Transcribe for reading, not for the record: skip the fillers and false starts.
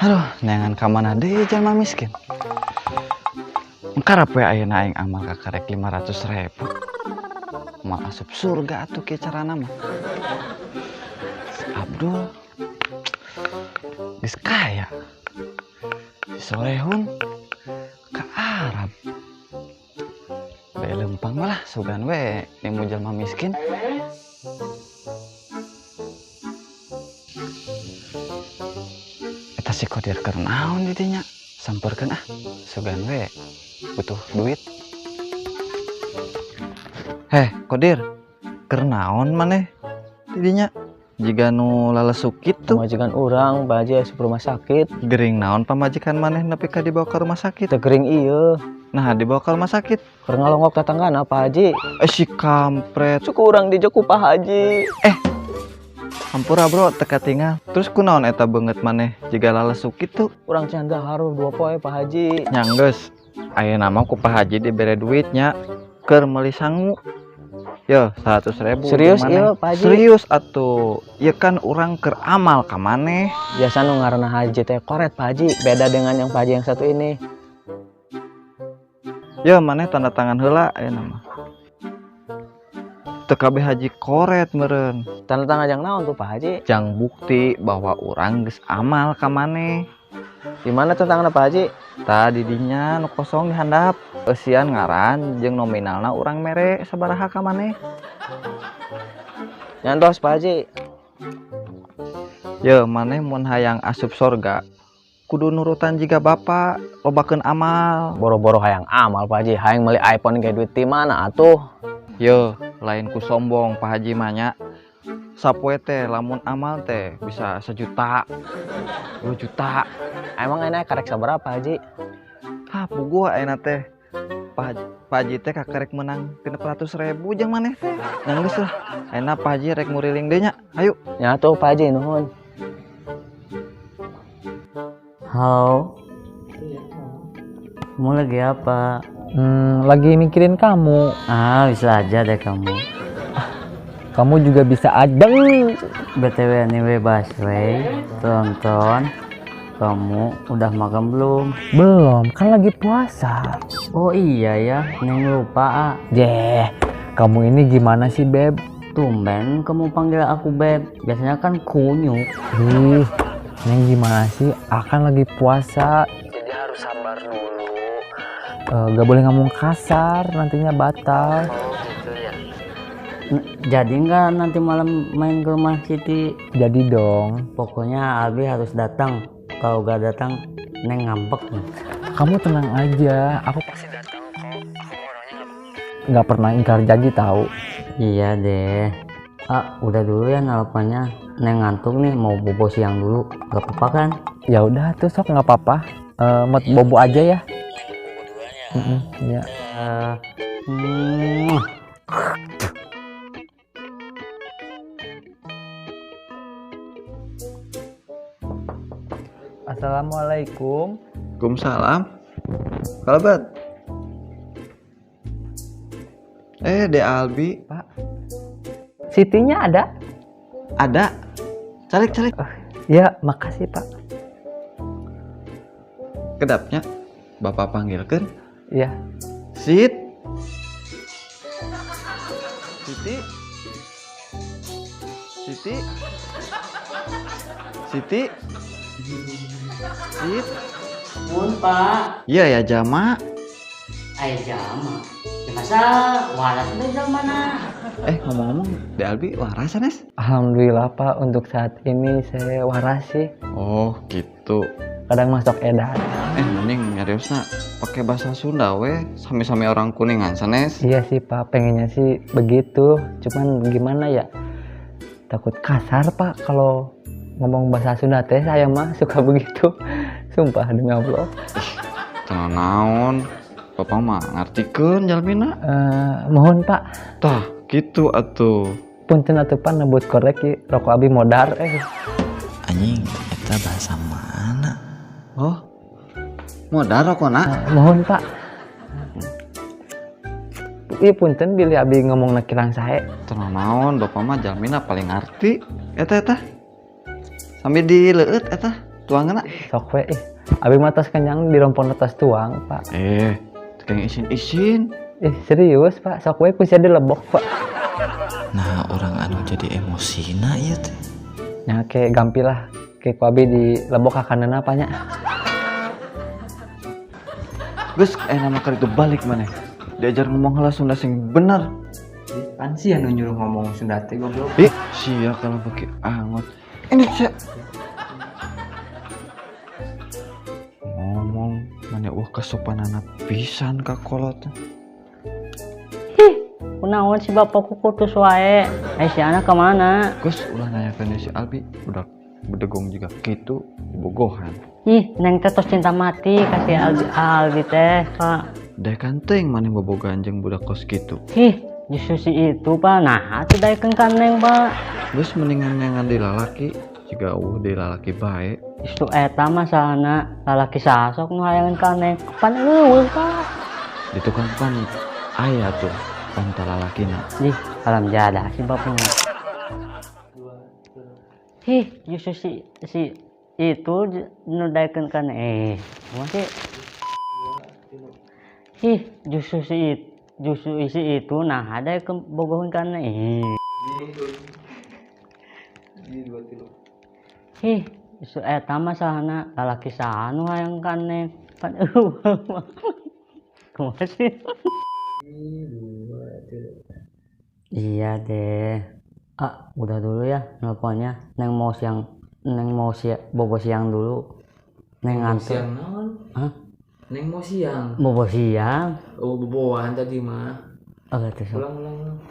Aduh, neangan ka mana deui jalma miskin. Engkarap we ayeuna aing amal kakarek 500.000. Mal asup surga atuh kieu carana mah. Si Abdul geus kaya. Si Solehun ka Arab. Bae lempang lah sugan we nemu jalma miskin. Eta si Kodir keur naon di dinya? Sampeurkeun ah, sugan we butuh duit. Heh, Kodir, keur naon maneh di dinya? Jiga nu lalesuk kitu. Pamajikan orang, Pak Haji asup rumah sakit. Gering naon pamajikan maneh nepi ka dibawa ke rumah sakit? Teu gering ieu. Nah, dibawa ke rumah sakit. Keur ngalongok tetanggana Pak Haji. Si kampret. Suku urang dijeuk ku Pak Haji. Hampura bro, teka tinggal. Terus kunaon eta beungeut maneh jiga lalesuk kitu? Urang can haruh 2 poe Pak Haji. Nyanggeus. Ayeuna mah ku Pak Haji dibere duitnya keur meuli sangu. Yo, 100.000. Serius ieu Pak Haji? Serius atuh. Ieu kan urang keur amal ka maneh. Biasa nu ngaranna Haji teh koret Pak Haji, beda dengan yang Pak Haji yang satu ini. Yo, maneh tanda tangan heula ayeuna mah. Teu kabeh haji koret meureun. Tanda tangan yang naon tuh Pak Haji? Jang bukti bahwa urang geus amal ka maneh. Di mana tentangna Pak Haji? Tadi dinya nu kosong dihandap. Eusian ngaran jeung nominalna urang mere sabaraha ka maneh. Nyantos Pak Haji. Ye maneh mun hayang asup sorga kudu nurutan jiga bapak, lobakeun amal. Boro-boro hayang amal Pak Haji, hayang meuli iPhone ge duit ti mana atuh? Ye, lain ku sombong Pak Haji mah nya. Sapoe teh lamun amal teh bisa 1 juta, 2 juta. Emang enak karek sabaraha Pak Haji? Ah, puguh ayeuna teh. Pak Haji teh kakarek menang 600.000 jeung maneh teh. Yang geus lah. Ayeuna Pak Haji rek muriling deui nya. Hayu. Ya tuh Pak Haji nuhun. Halo. Kamu lagi apa? Lagi mikirin kamu. Ah, bisa aja deh kamu. Kamu juga bisa adeng. BTW anyway Baswe, tonton. Kamu udah makan belum? Belum, kan lagi puasa. Oh iya ya, Neng lupa. Jeh, kamu ini gimana sih Beb? Tumben kamu panggil aku Beb. Biasanya kan kunyuk. Ih, Neng gimana sih? Akan lagi puasa. Jadi harus sabar dulu. Gak boleh ngomong kasar, nantinya batal. Jadi nggak nanti malam main ke rumah Siti? Jadi dong. Pokoknya Albi harus datang. Kalau gak datang, Neng ngambek. Kamu tenang aja, aku pasti datang kok. Aku orangnya nggak pernah ingkar janji tahu. Iya deh. Ah, udah dulu ya nelponnya. Neng ngantuk nih, mau bobo siang dulu. Gak apa-apa kan? Ya udah tuh sok nggak apa-apa. Mau bobo aja ya. Ya. Assalamualaikum. Waalaikumsalam. Kalabat. De Albi, Pak. Sitinya ada? ada. Calik. Ya, makasih Pak. Kedapnya Bapak panggilkeun. Ya. Sit. Siti. Siti. Siti. Sit. Pun Pak. Iya ya Jama. Ayo jama. Ya masa waras udah mana? Ngomong-ngomong, De Albi waras Nes? Alhamdulillah Pak, untuk saat ini saya waras sih. Oh gitu. Kadang masuk edan. Mending nyariusna pakai bahasa Sunda we, sami-sami orang Kuningan sanes. Iya sih Pak, pengennya sih begitu. Cuman gimana ya? Takut kasar Pak kalau ngomong bahasa Sunda teh, saya mah suka begitu. Sumpah demi Allah. Tenang naon. Bapak mah ngartikeun jalmina. Mohon Pak. Tah, gitu atuh. Punten atuh Pak nebut korek ieu rokok abi modar Anjing, eta bahasa mana? Oh. Modar rokona? Mohon Pak. Ih punten bilih abi ngomong kirang sae. Tenang naon, bapak mah jalmina paling ngarti. Eta. Sambil dileueut eta tuangeuna. Sok we abi mah tos kenyang dirompon tos tuang Pak. Tekeng isin-isin. Serius Pak, sok we kusia dilebok Pak. Nah, orang anu jadi emosina ieu teh. Nya ke gampil lah. Ke ku abi dilebok kakanana apa nya. Geus nama kali itu balik maneh. Diajar ngomong heula Sunda sing bener. Pan sih anu nyuruh ngomong Sunda teh goblok. Sia kalau pakai angot. Ini sia. Ngomong maneh kesopanana pisan ka kolot. Kunaon si bapakku kutus wae. Si anak kemana? Geus ulah nanyakeun si Albi budak bedegong juga kitu bogohan. Neng teh tos cinta mati kasih Albi teh, Pak. Deh kan teuing maneh bobogan jeung budak kos kitu. Justru si itu, Pak. Nah, atuh daekeun ka Neng, Pak. Geus mendingan nengan di lalaki jiga di lalaki bae. Justru eta masalahna lalaki sasok nu hayangan ka Neng. Pan eueuh, Pak. Di tukang pan aya tuh panta lalakina. Alam jadah si bapaknya. Justru si itu nu daekeun ka Neng. Masih justru si itu nah ada ke bogohun kan justru eta masalahna lalaki sanu hayang kan pan kumaha sih iya deh udah dulu ya nelponnya Neng mau bobo siang dulu Neng ngantuk Neng mau siang. bobo siang Oh, boboan tadi mah. terus Ulang.